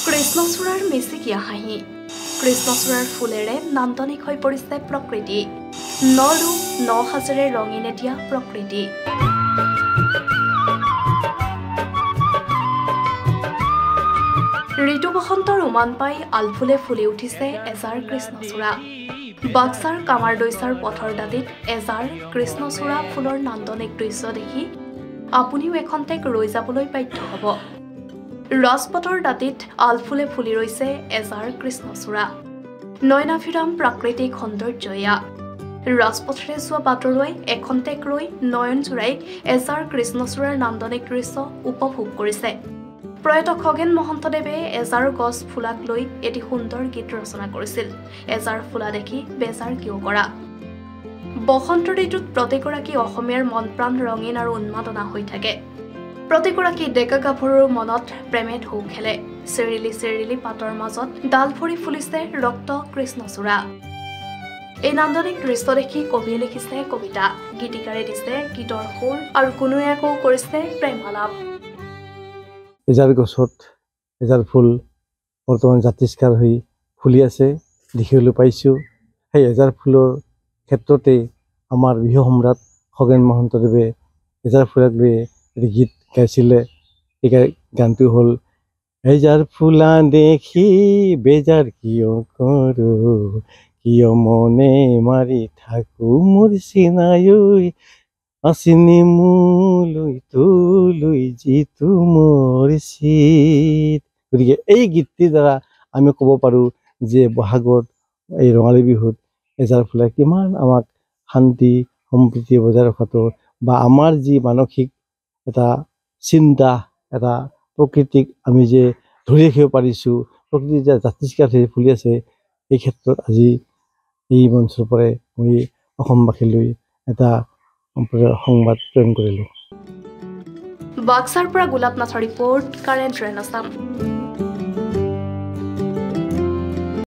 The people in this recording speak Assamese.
কৃষ্ণচূড়াৰ মিচিকীয়া হাঁহি কৃষ্ণচূড়াৰ ফুলেৰে নান্দনিক হৈ পৰিছে প্ৰকৃতি ন ৰূপ ন সাজেৰে ৰঙিন এতিয়া প্ৰকৃতি ঋতু বসন্তৰ উমান পাই আলফুলে ফুলি উঠিছে এজাৰ কৃষ্ণচূড়া বাক্সাৰ কামাৰদৈচাৰ পথৰ দাঁতিত এজাৰ কৃষ্ণচূড়া ফুলৰ নান্দনিক দৃশ্য দেখি আপুনিও এখন্তেক ৰৈ যাবলৈ বাধ্য হ'ব ৰাজপথৰ দাঁতিত আলফুলে ফুলি ৰৈছে এজাৰ কৃষ্ণচূড়া নয়নাভিৰাম প্ৰাকৃতিক সৌন্দৰ্য এয়া ৰাজপথৰে যোৱা বাটৰুৱাই এখন্তেক ৰৈ নয়ন জোৰাই এজাৰ কৃষ্ণচূড়াৰ নান্দনিক দৃশ্য উপভোগ কৰিছে প্ৰয়াত খগেন মহন্তদেৱে এজাৰ গছ ফুলাক লৈ এটি সুন্দৰ গীত ৰচনা কৰিছিল এজাৰ ফুলা দেখি বেজাৰ কিয় কৰা বসন্ত ঋতুত প্ৰতিগৰাকী অসমীয়াৰ মন প্ৰাণ ৰঙীন আৰু উন্মাদনা হৈ থাকে প্ৰতিগৰাকী ডেকা গাভৰুৰ মনত প্ৰেমে ঢৌ খেলে চিৰিলি চিৰিলি পাতৰ মাজত ডাল ভৰি ফুলিছে ৰক্ত কৃষ্ণচূড়া এই নান্দনিক দৃশ্য দেখি কবিয়ে লিখিছে কবিতা গীতিকাৰে দিছে গীতৰ সুৰ আৰু কোনোৱে আকৌ কৰিছে প্ৰেমালাপ এজাৰ গছত এজাৰ ফুল বৰ্তমান জাতিষ্কাৰ হৈ ফুলি আছে দেখিবলৈ পাইছোঁ সেই এজাৰ ফুলৰ ক্ষেত্ৰতে আমাৰ বিহু সম্ৰাট খগেন মহন্তদেৱে এজাৰ ফুলাক লৈ এটি গীত গাইছিলে এই গানটো হ'ল এজাৰ ফুলা দেখি বেজাৰ কিয় কৰোঁ কিয় মনে মাৰি থাকোঁ মোৰ চিনাই আচিনি মোলৈ তোলৈ যিটো মোৰ চিত গতিকে এই গীতটিৰ দ্বাৰা আমি ক'ব পাৰোঁ যে বহাগত এই ৰঙালী বিহুত এজাৰ ফুলে কিমান আমাক শান্তি সম্প্ৰীতি বজাই ৰখাটো বা আমাৰ যি মানসিক এটা চিন্তা এটা প্ৰকৃতিক আমি যে ধৰি ৰাখিব পাৰিছোঁ প্ৰকৃতি যে জাতিষ্কাৰ হৈ ফুলি আছে এই ক্ষেত্ৰত আজি এই মঞ্চৰ পৰাই মই অসমবাসীলৈ এটা সংবাদ প্ৰেৰণ কৰিলোঁ বাক্সাৰ পৰা গোলাপ নাথৰ ৰিপৰ্ট কাৰেণ্ট ৰেন আছাম